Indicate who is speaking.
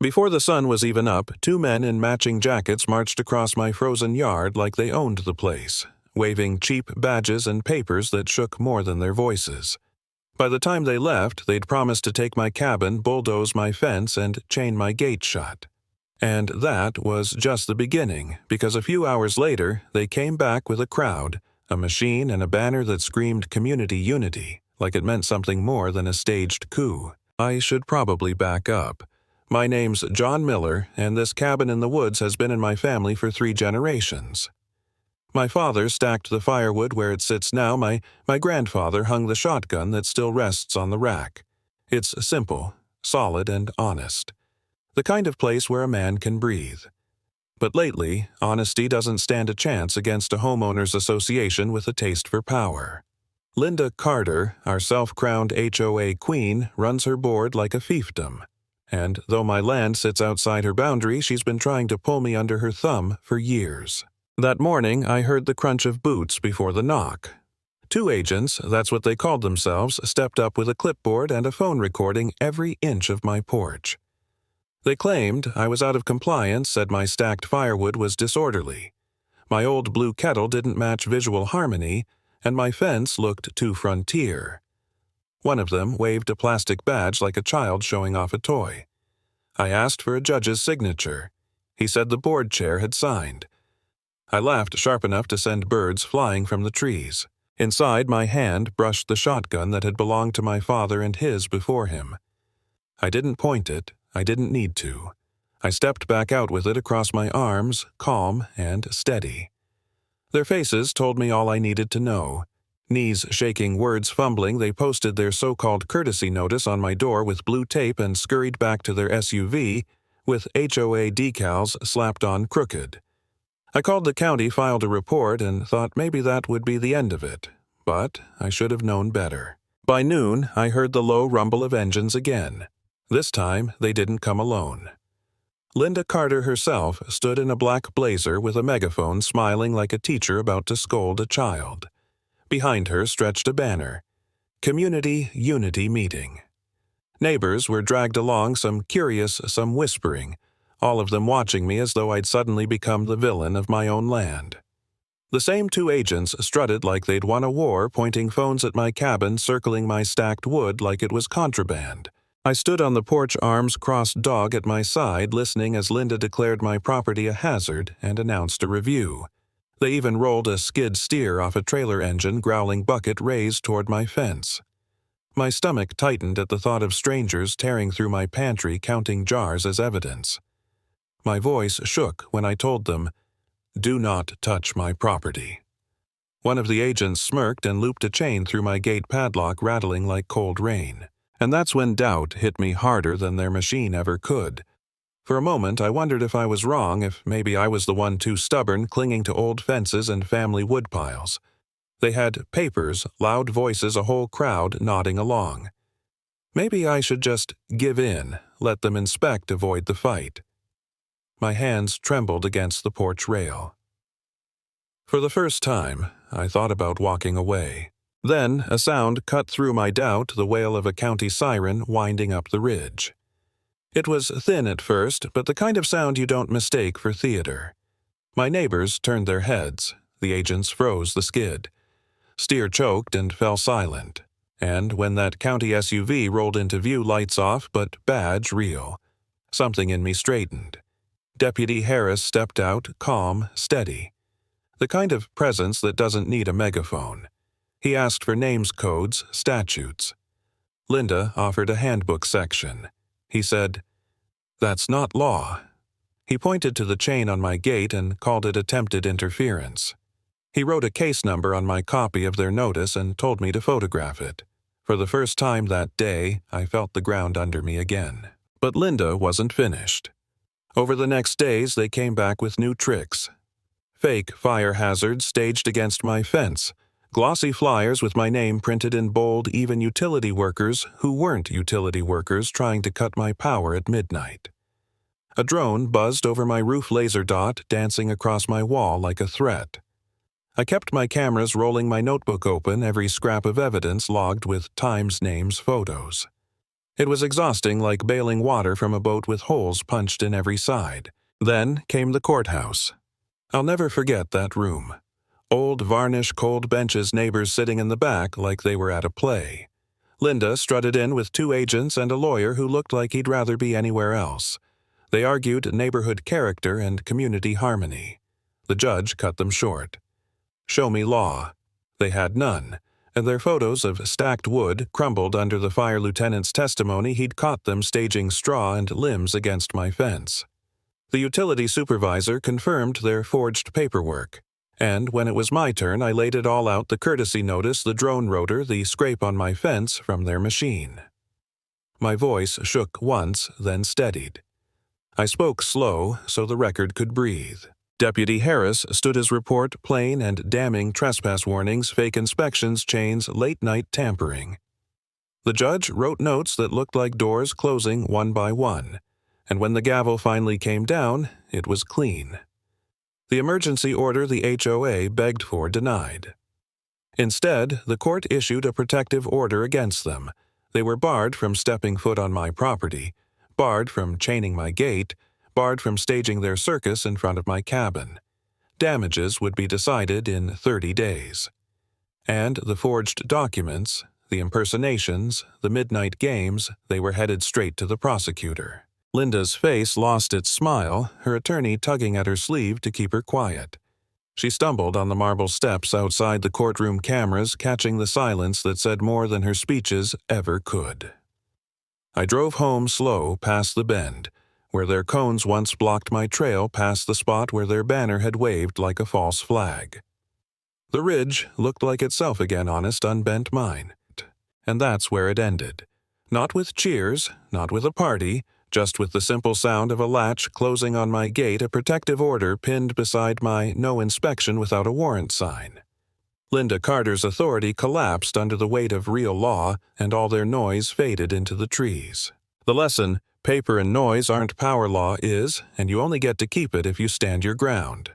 Speaker 1: Before the sun was even up, two men in matching jackets marched across my frozen yard like they owned the place, waving cheap badges and papers that shook more than their voices. By the time they left, they'd promised to take my cabin, bulldoze my fence, and chain my gate shut. And that was just the beginning, because a few hours later, they came back with a crowd, a machine, and a banner that screamed community unity, like it meant something more than a staged coup. I should probably back up. My name's John Miller, and this cabin in the woods has been in my family for 3 generations. My father stacked the firewood where it sits now. My grandfather hung the shotgun that still rests on the rack. It's simple, solid, and honest. The kind of place where a man can breathe. But lately, honesty doesn't stand a chance against a homeowners association with a taste for power. Linda Carter, our self-crowned HOA queen, runs her board like a fiefdom. And though my land sits outside her boundary, she's been trying to pull me under her thumb for years. That morning, I heard the crunch of boots before the knock. 2 agents, that's what they called themselves, stepped up with a clipboard and a phone recording every inch of my porch. They claimed I was out of compliance, said my stacked firewood was disorderly. My old blue kettle didn't match visual harmony, and my fence looked too frontier. One of them waved a plastic badge like a child showing off a toy. I asked for a judge's signature. He said the board chair had signed. I laughed sharp enough to send birds flying from the trees. Inside, my hand brushed the shotgun that had belonged to my father and his before him. I didn't point it. I didn't need to. I stepped back out with it across my arms, calm and steady. Their faces told me all I needed to know. Knees shaking, words fumbling, they posted their so-called courtesy notice on my door with blue tape and scurried back to their SUV with HOA decals slapped on crooked. I called the county, filed a report, and thought maybe that would be the end of it. But I should have known better. By noon, I heard the low rumble of engines again. This time, they didn't come alone. Linda Carter herself stood in a black blazer with a megaphone, smiling like a teacher about to scold a child. Behind her stretched a banner, Community Unity Meeting. Neighbors were dragged along, some curious, some whispering, all of them watching me as though I'd suddenly become the villain of my own land. The same 2 agents strutted like they'd won a war, pointing phones at my cabin, circling my stacked wood like it was contraband. I stood on the porch, arms crossed, dog at my side, listening as Linda declared my property a hazard and announced a review. They even rolled a skid steer off a trailer engine, growling bucket raised toward my fence. My stomach tightened at the thought of strangers tearing through my pantry, counting jars as evidence. My voice shook when I told them, "Do not touch my property." One of the agents smirked and looped a chain through my gate padlock, rattling like cold rain. And that's when doubt hit me harder than their machine ever could. For a moment, I wondered if I was wrong, if maybe I was the one too stubborn, clinging to old fences and family woodpiles. They had papers, loud voices, a whole crowd nodding along. Maybe I should just give in, let them inspect, avoid the fight. My hands trembled against the porch rail. For the first time, I thought about walking away. Then a sound cut through my doubt, the wail of a county siren winding up the ridge. It was thin at first, but the kind of sound you don't mistake for theater. My neighbors turned their heads. The agents froze the skid. Steer choked and fell silent. And when that county SUV rolled into view, lights off, but badge real, something in me straightened. Deputy Harris stepped out, calm, steady. The kind of presence that doesn't need a megaphone. He asked for names, codes, statutes. Linda offered a handbook section. He said, "That's not law." He pointed to the chain on my gate and called it attempted interference. He wrote a case number on my copy of their notice and told me to photograph it. For the first time that day, I felt the ground under me again. But Linda wasn't finished. Over the next days, they came back with new tricks. Fake fire hazards staged against my fence, glossy flyers with my name printed in bold, even utility workers who weren't utility workers trying to cut my power at midnight. A drone buzzed over my roof, laser dot dancing across my wall like a threat. I kept my cameras rolling, my notebook open, every scrap of evidence logged with times, names, photos. It was exhausting, like bailing water from a boat with holes punched in every side. Then came the courthouse. I'll never forget that room. Old varnish cold benches, neighbors sitting in the back like they were at a play. Linda strutted in with 2 agents and a lawyer who looked like he'd rather be anywhere else. They argued neighborhood character and community harmony. The judge cut them short. Show me law. They had none, and their photos of stacked wood crumbled under the fire lieutenant's testimony he'd caught them staging straw and limbs against my fence. The utility supervisor confirmed their forged paperwork, and when it was my turn, I laid it all out: the courtesy notice, the drone rotor, the scrape on my fence from their machine. My voice shook once, then steadied. I spoke slow so the record could breathe. Deputy Harris stood his report, plain and damning: trespass warnings, fake inspections, chains, late-night tampering. The judge wrote notes that looked like doors closing one by one, and when the gavel finally came down, it was clean. The emergency order the HOA begged for denied. Instead, the court issued a protective order against them. They were barred from stepping foot on my property, barred from chaining my gate, barred from staging their circus in front of my cabin. Damages would be decided in 30 days. And the forged documents, the impersonations, the midnight games, they were headed straight to the prosecutor. Linda's face lost its smile, her attorney tugging at her sleeve to keep her quiet. She stumbled on the marble steps outside the courtroom cameras, catching the silence that said more than her speeches ever could. I drove home slow past the bend, where their cones once blocked my trail, past the spot where their banner had waved like a false flag. The ridge looked like itself again, honest, unbent mine. And that's where it ended. Not with cheers, not with a party, just with the simple sound of a latch closing on my gate, a protective order pinned beside my "no inspection without a warrant" sign. Linda Carter's authority collapsed under the weight of real law, and all their noise faded into the trees. The lesson: paper and noise aren't power law is, and you only get to keep it if you stand your ground.